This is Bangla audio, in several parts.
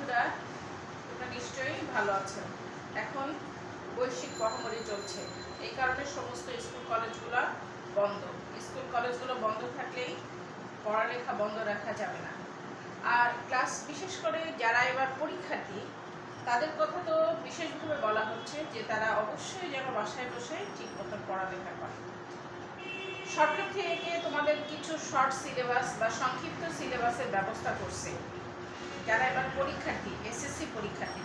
বন্ধুরা, তোমরা নিশ্চয়ই ভালো আছো। এখন বৈশ্বিক মহামারী চলছে, এই কারণে সমস্ত স্কুল কলেজগুলো বন্ধ। স্কুল কলেজগুলো বন্ধ থাকলেই পড়ালেখা বন্ধ রাখা যাবে না। আর ক্লাস, বিশেষ করে যারা এবার পরীক্ষার্থী, তাদের কথা তো বিশেষভাবে বলা হচ্ছে যে তারা অবশ্যই যেন বাসায় বসে ঠিক মতন পড়ালেখা করে। সরকার থেকে তোমাদের কিছু শর্ট সিলেবাস বা সংক্ষিপ্ত সিলেবাসের ব্যবস্থা করছে। যারা এবার পরীক্ষার্থী, এসএসসি পরীক্ষার্থী,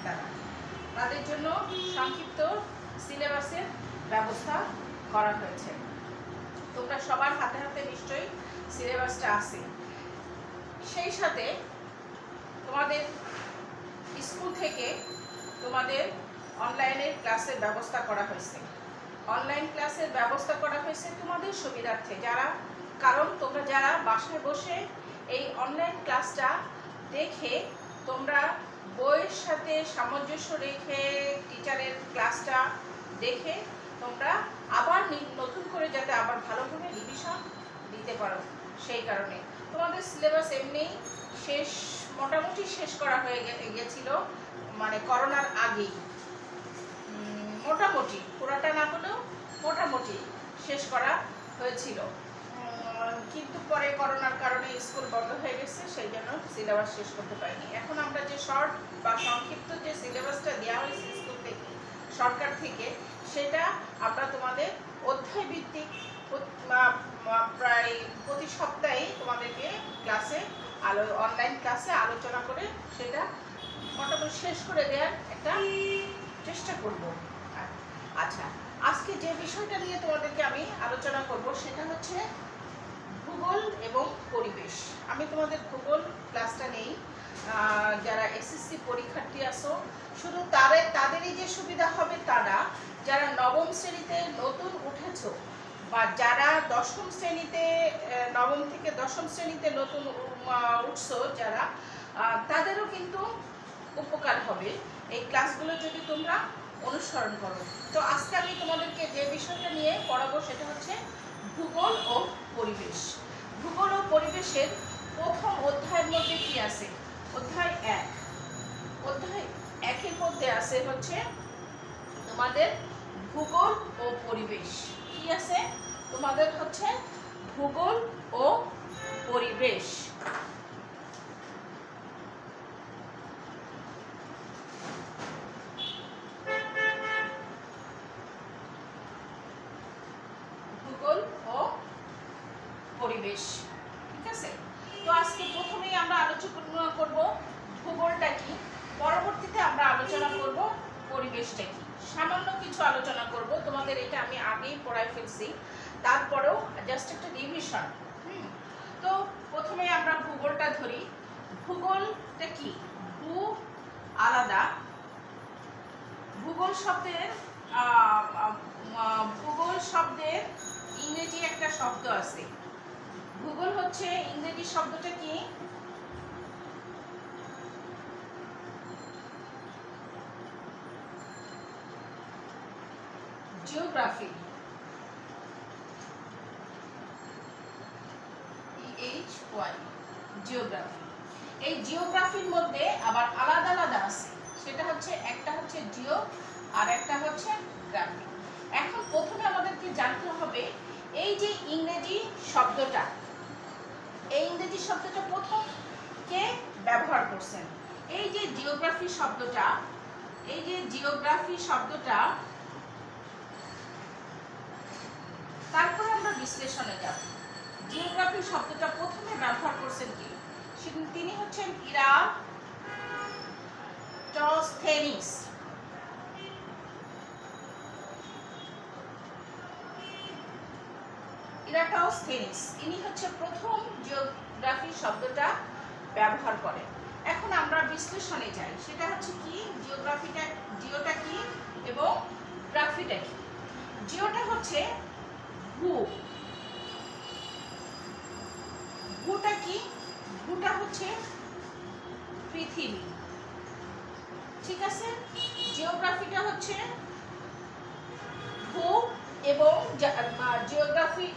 তাদের জন্য সংক্ষিপ্ত সিলেবাসের ব্যবস্থা করা হয়েছে। তোমরা সবার হাতে হাতে নিশ্চয়ই সিলেবাসটা আছে। সেই সাথে তোমাদের স্কুল থেকে তোমাদের অনলাইনের ক্লাসের ব্যবস্থা করা হয়েছে। অনলাইন ক্লাসের ব্যবস্থা করা হয়েছে তোমাদের সুবিধার্থে, কারণ তোমরা যারা বাসায় বসে এই অনলাইন ক্লাসটা দেখে তোমরা বইয়ের সাথে সামঞ্জস্য রেখে টিচারের ক্লাসটা দেখে তোমরা আবার নতুন করে যাতে আবার ভালোভাবে রিভিশন দিতে পারো। সেই কারণে তোমাদের সিলেবাস এমনি মোটামুটি শেষ করা হয়ে গেছিল, মানে করোনার আগেই। মোটামুটি পুরাটা না হলেও মোটামুটি শেষ করা হয়েছিল, কিন্তু পরে করোনার কারণে স্কুল বন্ধ হয়ে গেছে, সেই জন্য সিলেবাস শেষ করতে পারিনি। এখন আমরা যে শর্ট বা সংক্ষিপ্ত যে সিলেবাসটা দেওয়া হয়েছে স্কুল থেকে, সরকার থেকে, সেটা আমরা তোমাদের অধ্যায় ভিত্তিক প্রায় প্রতি সপ্তাহে তোমাদেরকে অনলাইন ক্লাসে আলোচনা করে সেটা মোটামুটি শেষ করে দেওয়ার একটা চেষ্টা করব। আচ্ছা, আজকে যে বিষয়টা নিয়ে তোমাদেরকে আমি আলোচনা করব সেটা হচ্ছে ভূগোল এবং পরিবেশ। আমি তোমাদের ভূগোল ক্লাসটা নেই। যারা এসএসসি পরীক্ষার্থী আছো, শুধু তাদেরই যে সুবিধা হবে তা না, যারা নবম শ্রেণীতে নতুন উঠেছো বা যারা দশম শ্রেণীতে, নবম থেকে দশম শ্রেণীতে নতুন উঠছো যারা, তাদেরও কিন্তু উপকার হবে এই ক্লাসগুলো যদি তোমরা অনুসরণ করো। তো আজকে আমি তোমাদেরকে যে বিষয়টা নিয়ে পড়াবো সেটা হচ্ছে ভূগোল ও পরিবেশ। ভূগোল ও পরিবেশের প্রথম অধ্যায়ের মধ্যে কি আছে? অধ্যায় 1। অধ্যায় 1-এর মধ্যে আছে হচ্ছে তোমাদের ভূগোল ও পরিবেশ। কি আছে তোমাদের? হচ্ছে ভূগোল ও পরিবেশ। ভূগোল ও পরিবেশ, ঠিক আছে? তো আজকে প্রথমেই আমরা আলোচনা করব ভূগোলটা কি, পরবর্তীতে আমরা আলোচনা করব পরিবেশটা কি। সামান্য কিছু আলোচনা করব, তোমাদের এটা আমি আগেই পড়াই ফেলছি, তারপরেও জাস্ট একটা রিভিশন। তো প্রথমে আমরা ভূগোলটা ধরি। ভূগোলটা কি? ভূ আলাদা। ভূগোল শব্দের ইংরেজি একটা শব্দ আছে। ভূগোল হচ্ছে ইংরেজি শব্দটা কি? জিওগ্রাফি। জিওগ্রাফি। এই জিওগ্রাফির মধ্যে আবার আলাদা আলাদা আছে, সেটা হচ্ছে একটা হচ্ছে জিও আর একটা হচ্ছে গ্রাফি। এখন প্রথমে আমাদেরকে জানতে হবে এই যে ইংরেজি শব্দটা, এই ইংরেজি শব্দটা প্রথম কে ব্যবহার করছেন? এই যে জিওগ্রাফি শব্দটা, এই যে জিওগ্রাফি শব্দটা, তারপরে আমরা বিশ্লেষণে যাব। জিওগ্রাফি শব্দটা প্রথমে ব্যবহার করছেন কি? তিনি হচ্ছেন ইরাটোস্থেনিস। ইনি হচ্ছে প্রথম জিওগ্রাফি শব্দটা ব্যবহার করেন। এখন আমরা বিশ্লেষণে যাই, সেটা হচ্ছে কি? জিওটা কি এবং গ্রাফিটা কি? জিওটা হচ্ছে ভূ। ভূটা কি? ভূটা হচ্ছে পৃথিবী, ঠিক আছে? জিওগ্রাফিটা হচ্ছে ভূ এবং জিওগ্রাফি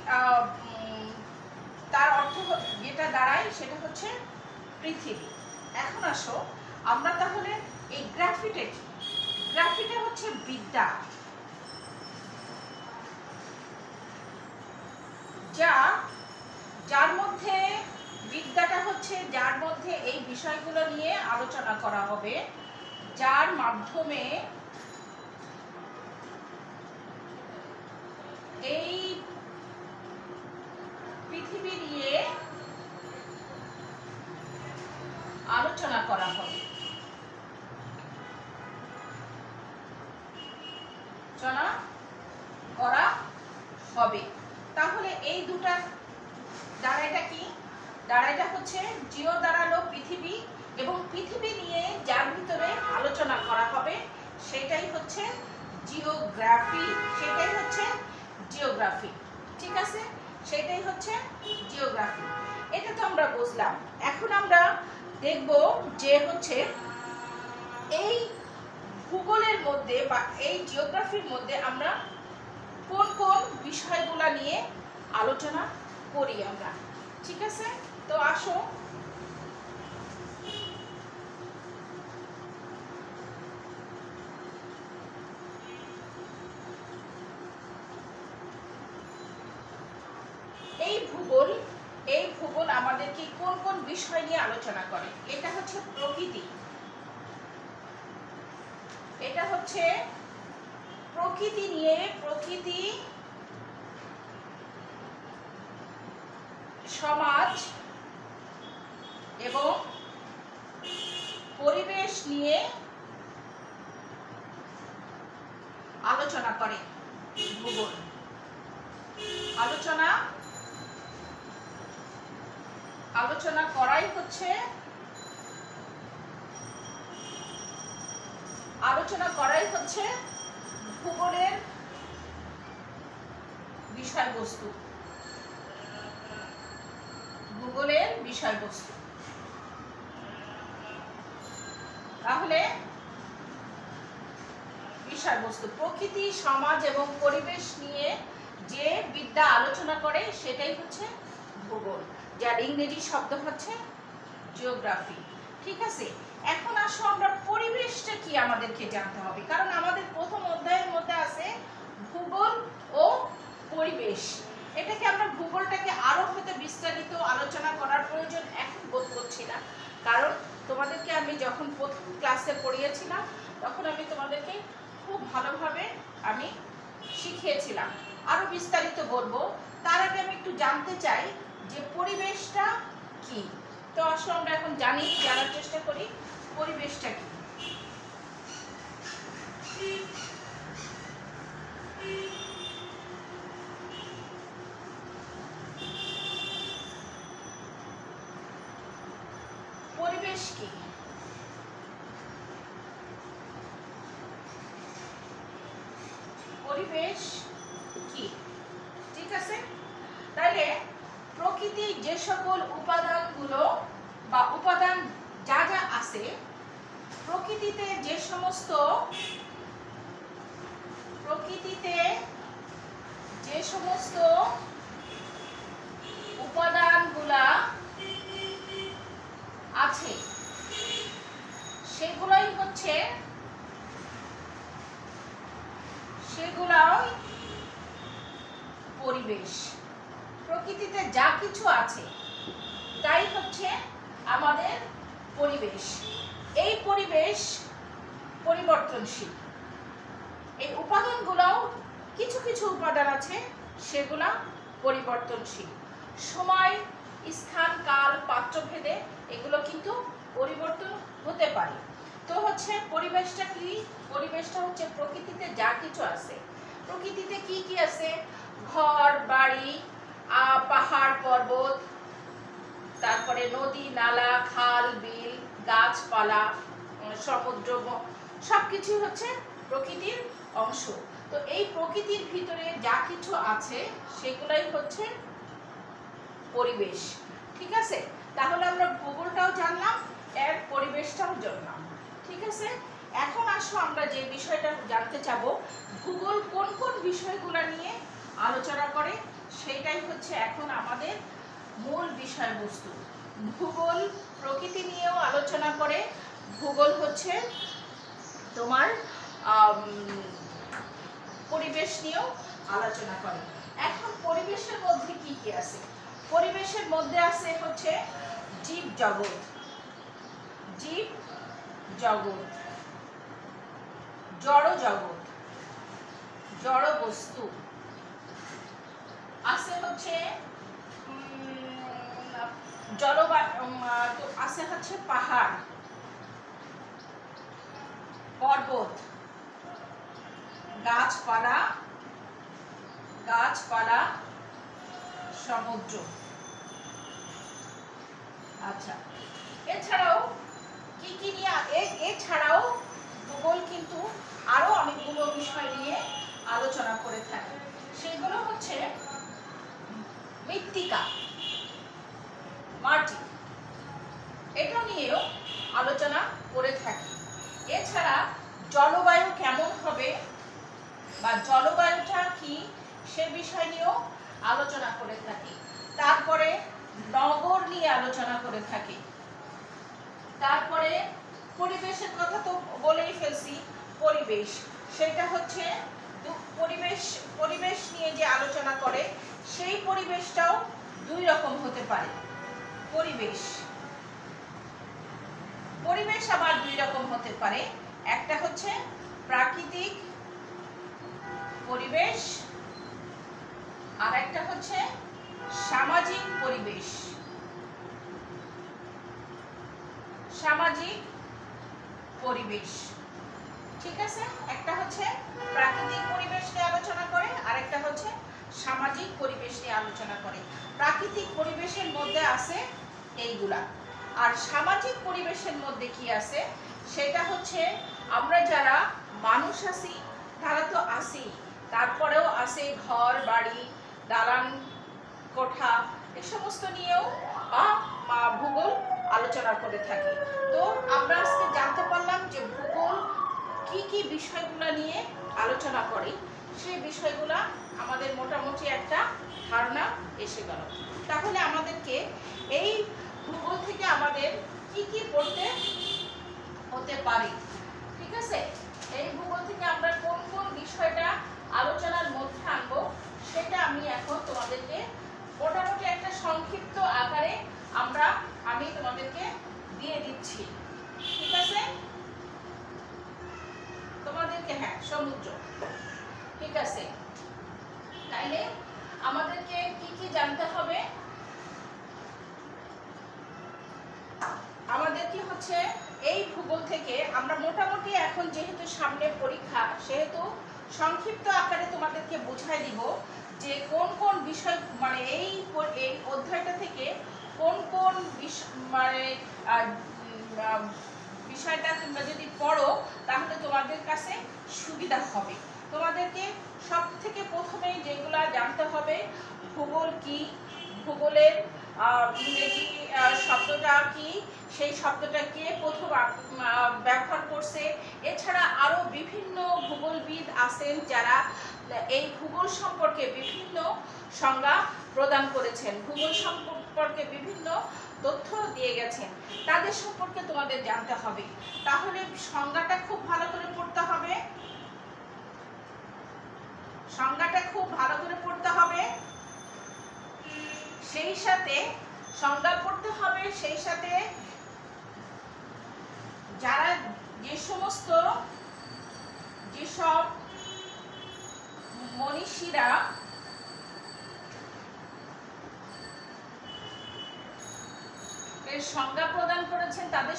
তার অর্থ যেটা দাঁড়ায় সেটা হচ্ছে পৃথিবী। এখন আসো আমরা তাহলে এই গ্রাফিটা কি? গ্রাফিটা হচ্ছে বিদ্যা, যার মধ্যে বিদ্যাটা হচ্ছে যার মধ্যে এই বিষয়গুলো নিয়ে আলোচনা করা হবে, যার মাধ্যমে এই পৃথিবী নিয়ে আলোচনা করা হবে। তাহলে এই দুটা দাঁড়াইটা কি? দাঁড়াইটা হচ্ছে জিও দাঁড়ালো পৃথিবী, এবং পৃথিবী নিয়ে যার ভিতরে আলোচনা করা হবে সেটাই হচ্ছে জিওগ্রাফি, সেটাই হচ্ছে জিওগ্রাফি। ঠিক আছে, সেটাই হচ্ছে জিওগ্রাফি। এটা তো আমরা বুঝলাম। এখন আমরা দেখব যে হচ্ছে এই ভূগোলের মধ্যে বা এই জিওগ্রাফির মধ্যে আমরা কোন কোন বিষয়গুলো নিয়ে আলোচনা করি আমরা। ঠিক আছে, তো আসো এই ভূগোল আমাদেরকে কোন কোন বিষয় নিয়ে আলোচনা করে। এটা হচ্ছে প্রকৃতি, এটা হচ্ছে প্রকৃতি নিয়ে, প্রকৃতি, সমাজ এবং পরিবেশ নিয়ে আলোচনা করে ভূগোল। আলোচনা করাই হচ্ছে ভূগোলের বিষয়বস্তু। তাহলে বিষয়বস্তু প্রকৃতি, সমাজ এবং পরিবেশ নিয়ে যে বিদ্যা আলোচনা করে সেটাই হচ্ছে ভূগোল, যার ইংরেজি শব্দ হচ্ছে জিওগ্রাফি। ঠিক আছে, এখন আসো আমরা পরিবেশটা কি আমাদেরকে জানতে হবে, কারণ আমাদের প্রথম অধ্যায়ের মধ্যে আছে ভূগোল ও পরিবেশ। এটাকে আমরা ভূগোলটাকে আরো হয়তো বিস্তারিত আলোচনা করার প্রয়োজন এখন বোধ করছি না, কারণ তোমাদেরকে আমি যখন প্রথম ক্লাসে পড়িয়েছিলাম তখন আমি তোমাদেরকে খুব ভালোভাবে আমি শিখিয়েছিলাম। আরো বিস্তারিত বলবো, তার আগে আমি একটু জানতে চাই যে পরিবেশটা কি। তো আসলে আমরা এখন জানার চেষ্টা করি পরিবেশটা কি। পরিবেশ কি? পরিবেশ কি? ঠিক আছে, তাহলে প্রকৃতির যে সকল উপাদানগুলো বা উপাদান যা যা আছে, প্রকৃতিতে যে সমস্ত উপাদানগুলা আছে সেগুলাই পরিবেশ। প্রকৃতিতে যা কিছু আছে তাই হচ্ছে আমাদের পরিবেশ। এই পরিবেশ পরিবর্তনশীল। এই উপাদানগুলোও কিছু কিছু উপাদান আছে সেগুলা পরিবর্তনশীল, সময়, স্থান, কাল, পাত্রভেদে এগুলো কিন্তু পরিবর্তন হতে পারে। তো হচ্ছে পরিবেশটা কি? পরিবেশটা হচ্ছে প্রকৃতিতে যা কিছু আছে। প্রকৃতিতে কি কি আছে? ঘর বাড়ি, পাহাড় পর্বত, তারপরে নদী নালা, খাল বিল, গাছপালা, সমুদ্র, সবকিছু হচ্ছে প্রকৃতির অংশ। তো এই প্রকৃতির ভিতরে যা কিছু আছে সেগুলাই হচ্ছে পরিবেশ। ঠিক আছে, তাহলে আমরা ভূগোলটাও জানলাম, এর পরিবেশটাও জানলাম। ঠিক আছে, এখন আসো আমরা যে বিষয়টা জানতে চাবো, ভূগোল কোন কোন বিষয়গুলো নিয়ে আলোচনা করে সেটাই হচ্ছে এখন আমাদের মূল বিষয়বস্তু। ভূগোল প্রকৃতি নিয়েও আলোচনা করে, ভূগোল হচ্ছে তোমার পরিবেশ নিয়েও আলোচনা করে। এখন পরিবেশের মধ্যে কি কি আছে? পরিবেশের মধ্যে আছে হচ্ছে জীব জগৎ, জীব জগৎ, জড় জগৎ, জড় বস্তু, আছে হচ্ছে জলবায়ু, আছে হচ্ছে পাহাড়, পর্বত, গাছপালা, গাছপালা, সমুদ্র। আচ্ছা, এছাড়াও কি কি নিয়ে, এছাড়াও ভূগোল কিন্তু আরো অনেকগুলো বিষয় নিয়ে আলোচনা করে থাকে। সেগুলো হচ্ছে মৃত্তিকা, মাটি, এটা নিয়েও আলোচনা করে থাকি। এছাড়া জলবায়ু কেমন হবে বা জলবায়ুটা কি সে বিষয় নিয়েও আলোচনা করে থাকি। তারপরে নগর নিয়ে আলোচনা করে থাকি। তারপরে পরিবেশের কথা তো বলেই ফেলছি, পরিবেশ, সেটা হচ্ছে পরিবেশ নিয়ে যে আলোচনা করে সেই পরিবেশটাও দুই রকম হতে পারে। পরিবেশ আবার দুই রকম হতে পারে। একটা হচ্ছে প্রাকৃতিক পরিবেশ, আর একটা হচ্ছে সামাজিক পরিবেশ। সামাজিক পরিবেশ, ঠিক আছে? একটা হচ্ছে প্রাকৃতিক পরিবেশ নিয়ে আলোচনা করে, আর একটা হচ্ছে সামাজিক পরিবেশ নিয়ে আলোচনা করে। প্রাকৃতিক পরিবেশের মধ্যে আছে এইগুলা, আর সামাজিক পরিবেশের মধ্যে কি আছে সেটা হচ্ছে আমরা যারা মানুষ আছি তারা তো আছি, তারপরেও আছে ঘর বাড়ি, দালান কোঠা, এ সমস্ত নিয়েও ভূগোল আলোচনা করে থাকি। তো আমরা আজকে জানতে পারলাম যে ভূগোল কি কি বিষয়গুলো নিয়ে আলোচনা করে, সেই বিষয়গুলা আমাদের মোটামুটি একটা ধারণা এসে গেল। তাহলে আমাদেরকে এই ভূগোল থেকে আমাদের কি কি পড়তে হতে পারে, ঠিক আছে? এই ভূগোল থেকে আমরা কোন কোন বিষয়টা আলোচনার মধ্যে আনবো সেটা আমি এখন তোমাদেরকে মোটামুটি একটা সংক্ষিপ্ত আকারে আমি তোমাদেরকে দিয়ে দিচ্ছি, ঠিক আছে? তোমাদেরকে, হ্যাঁ, সমুদ্র, ঠিক আছে। তাইলে আমাদেরকে কি কি জানতে হবে? আমাদের কি হচ্ছে এই ভূগোল থেকে আমরা মোটামুটি এখন যেহেতু সামনে পরীক্ষা, সেহেতু সংক্ষিপ্ত আকারে তোমাদেরকে বুঝাই দিব যে কোন কোন বিষয়, মানে এই অধ্যায়টা থেকে কোন কোন বিষয়টা তোমরা যদি পড়ো তাহলে তোমাদের কাছে সুবিধা হবে। তোমাদেরকে সব থেকে প্রথমে যেগুলা জানতে হবে, ভূগোল কি, ভূগোলের ইংরেজি শব্দটা কি, সেই শব্দটা কে প্রথম ব্যবহার করছে। এছাড়া আরো বিভিন্ন ভূগোলবিদ আছেন যারা এই ভূগোল সম্পর্কে বিভিন্ন সংজ্ঞা প্রদান করেছেন, ভূগোল সম্পর্কে বিভিন্ন তথ্য দিয়ে গেছেন, তাদের সম্পর্কে তোমাদের জানতে হবে। তাহলে সংজ্ঞাটা খুব ভালো করে পড়তে হবে, সংজ্ঞাটা খুব ভালো করে পড়তে হবে, সেই সাথে সংজ্ঞা পড়তে হবে, সেই সাথে যারা যেসব মনীষীরা এর সংজ্ঞা প্রদান করেছেন তাদের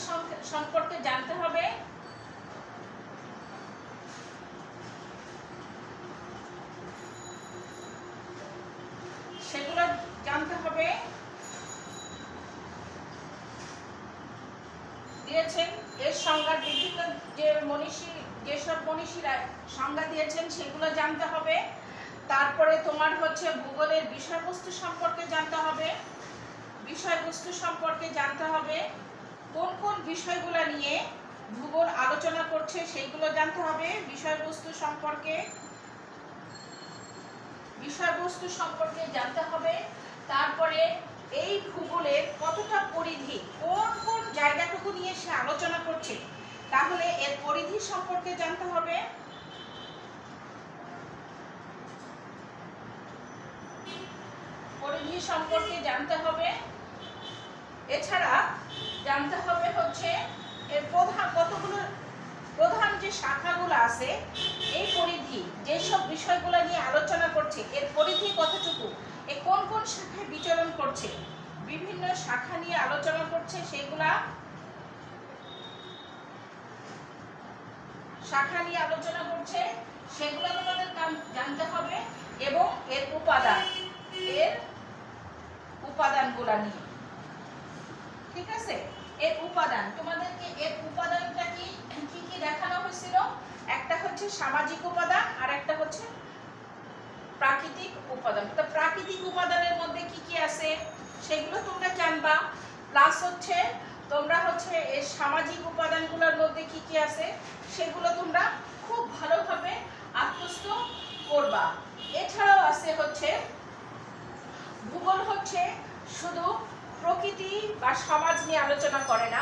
সম্পর্কে জানতে হবে। সেগুলো জানতে হবে। দিয়েছেন এর সংজ্ঞা, বিভিন্ন যেসব মনীষীরা সংজ্ঞা দিয়েছেন সেগুলো জানতে হবে। তারপরে তোমার হচ্ছে ভূগোলের বিষয়বস্তু সম্পর্কে জানতে হবে, বিষয়বস্তু সম্পর্কে জানতে হবে, কোন কোন বিষয়গুলো নিয়ে ভূগোল আলোচনা করছে সেইগুলো জানতে হবে, বিষয়বস্তু সম্পর্কে জানতে হবে। তারপরে এই ভূগোলের কতটা পরিধি, কোন কোন জায়গাটুকু নিয়ে সে আলোচনা করছে, তাহলে এর পরিধি সম্পর্কে জানতে হবে। পরিধি সম্পর্কে জানতে হবে। এছাড়া জানতে হবে হচ্ছে এর কতগুলো প্রধান যে শাখাগুলো আছে, এই পরিধি যেসব বিষয়গুলো নিয়ে আলোচনা করছে এর পরিধি কতটুকু, কোন কোন শাখায় বিচরণ করছে, বিভিন্ন শাখা নিয়ে আলোচনা করছে, সেগুলা শাখা নিয়ে আলোচনা করছে সেগুলো তোমাদের জানতে হবে। এবং এর উপাদানগুলা নিয়ে, ঠিক আছে। এর উপাদান তোমাদেরকে, এর উপাদানটা কি কি দেখানো হয়েছিল, একটা হচ্ছে সামাজিক উপাদান আর একটা হচ্ছে প্রাকৃতিক উপাদান। তো প্রাকৃতিক উপাদানের মধ্যে কি কি আছে সেগুলো তোমরা জানবা, প্লাস হচ্ছে তোমরা হচ্ছে এই সামাজিক উপাদানগুলোর মধ্যে কি কি আছে সেগুলো তোমরা খুব ভালোভাবে আত্মস্থ করবা। এছাড়াও আছে হচ্ছে ভূগোল, হচ্ছে শুধু প্রকৃতি বা সমাজ নিয়ে আলোচনা করে না,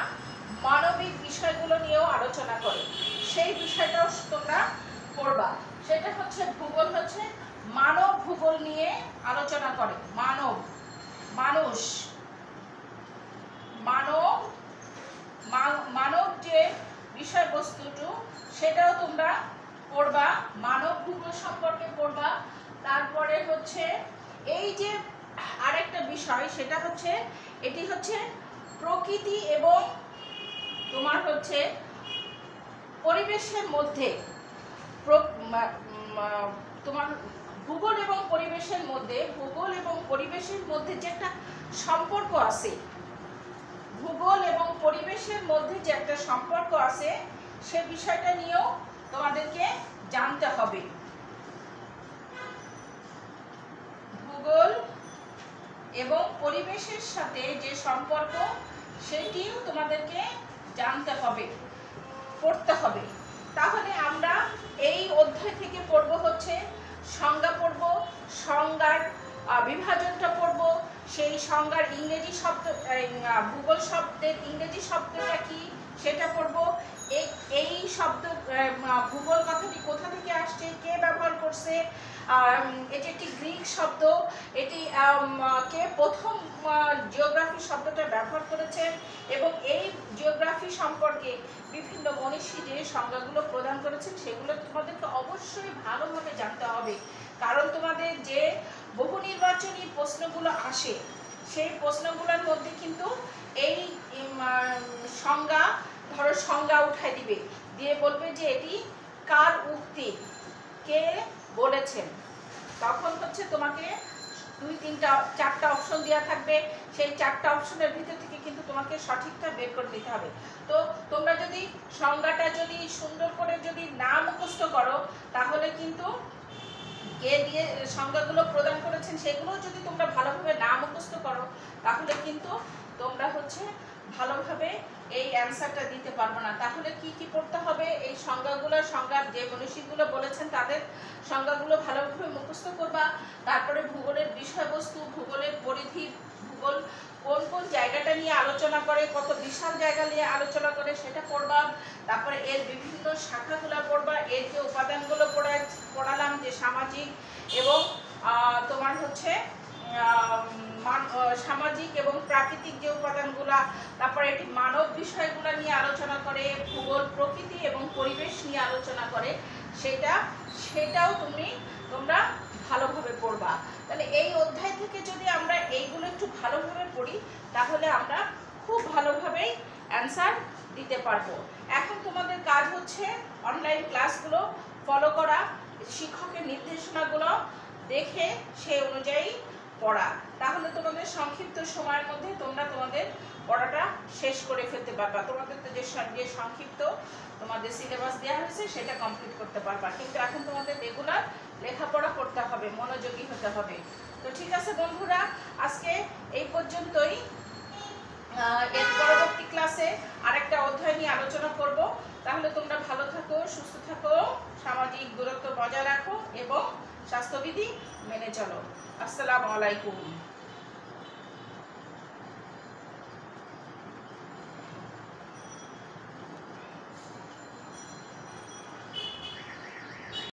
মানবিক বিষয়গুলো নিয়েও আলোচনা করে, সেই বিষয়টাও তোমরা পড়বা। সেটা হচ্ছে ভূগোল হচ্ছে মানব ভূগোল নিয়ে আলোচনা করে, মানব যে বিষয়বস্তুটা সেটাও তোমরা পড়বা, মানব ভূগোল সম্পর্কে পড়বা। তারপরে হচ্ছে এই যে আরেকটা বিষয়, সেটা হচ্ছে এটি হচ্ছে প্রকৃতি এবং তোমার হচ্ছে পরিবেশের মধ্যে, তোমার ভূগোল এবং পরিবেশের মধ্যে যে একটা সম্পর্ক আছে, ভূগোল এবং পরিবেশের মধ্যে যে একটা সম্পর্ক আছে সে বিষয়টা নিয়েও তোমাদেরকে জানতে হবে। ভূগোল এবং পরিবেশের সাথে যে সম্পর্ক সেটিও তোমাদেরকে জানতে হবে, পড়তে হবে। তাহলে আমরা এই অধ্যায় থেকে পড়ব হচ্ছে সংজ্ঞা, পড়ব সংজ্ঞার বিভাজনটা পড়ব, সেই সংজ্ঞার ইংরেজি শব্দ, ভূগোল শব্দের ইংরেজি শব্দটা কি সেটা পড়ব, এই শব্দ ভূগোল কথাটি কোথা থেকে আসছে, কে ব্যবহার করছে, এটি একটি গ্রিক শব্দ, এটি কে প্রথম জিওগ্রাফি শব্দটা ব্যবহার করেছেন, এবং এই জিওগ্রাফি সম্পর্কে বিভিন্ন মনীষী যে সংজ্ঞাগুলো প্রদান করেছেন সেগুলো তোমাদেরকে অবশ্যই ভালোভাবে জানতে হবে। কারণ তোমাদের যে বহু নির্বাচনী প্রশ্নগুলো আসে সেই প্রশ্নগুলোর মধ্যে কিন্তু এই সংজ্ঞা উঠাই দিবে, দিয়ে বলবে যে এটি কার উক্তি, কে বলেছেন। তখন হচ্ছে তোমাকে 2-3-4টা অপশন দেওয়া থাকবে, সেই 4টা অপশনের ভিতর থেকে কিন্তু তোমাকে সঠিকটা বের করে দিতে হবে। তো তোমরা যদি সংজ্ঞাটা যদি সুন্দর করে যদি না মুখস্থ করো, তাহলে কিন্তু কে দিয়ে সংজ্ঞাগুলো প্রদান করেছেন সেগুলো যদি তোমরা ভালোভাবে না মুখস্থ করো, তাহলে কিন্তু তোমরা হচ্ছে ভালোভাবে এই অ্যান্সারটা দিতে পারবো না। তাহলে কি কি পড়তে হবে, এই সংজ্ঞার যে মনীষীগুলো বলেছেন তাদের সংজ্ঞাগুলো ভালোভাবে মুখস্থ করবা। তারপরে ভূগোলের বিষয়বস্তু, ভূগোলের পরিধি, ভূগোল কোন কোন জায়গাটা নিয়ে আলোচনা করে, কত বিশাল জায়গা নিয়ে আলোচনা করে সেটা পড়বা। তারপরে এর বিভিন্ন শাখাগুলো পড়বা, এর যে উপাদানগুলো পড়ালাম, যে সামাজিক এবং তোমার হচ্ছে সামাজিক এবং প্রাকৃতিক যে উপাদানগুলা, তারপরে এটি মানব বিষয়গুলো নিয়ে আলোচনা করে, ভূগোল, প্রকৃতি এবং পরিবেশ নিয়ে আলোচনা করে, সেটাও তোমরা ভালোভাবে পড়বা। তাহলে এই অধ্যায় থেকে যদি আমরা এইগুলো একটু ভালোভাবে পড়ি, তাহলে আমরা খুব ভালোভাবেই অ্যান্সার দিতে পারবো। এখন তোমাদের কাজ হচ্ছে অনলাইন ক্লাসগুলো ফলো করা, শিক্ষকের নির্দেশনাগুলো দেখে সেই অনুযায়ী পড়া। তাহলে তোমাদের সংক্ষিপ্ত সময়ের মধ্যে তোমরা তোমাদের পড়াটা শেষ করে ফেলতে পারবা। তোমাদের তো যে সংক্ষিপ্ত তোমাদের সিলেবাস দেওয়া হয়েছে সেটা কমপ্লিট করতে পারবা, কিন্তু এখন তোমাদের রেগুলার লেখাপড়া করতে হবে, মনোযোগী হতে হবে। তো ঠিক আছে বন্ধুরা, আজকে এই পর্যন্তই। এর পরবর্তী ক্লাসে আরেকটা অধ্যায় নিয়ে আলোচনা করব। তাহলে তোমরা ভালো থাকো, সুস্থ থাকো, সামাজিক দূরত্ব বজায় রাখো এবং স্বাস্থ্যবিধি মেনে চলো। আসসালামু আলাইকুম।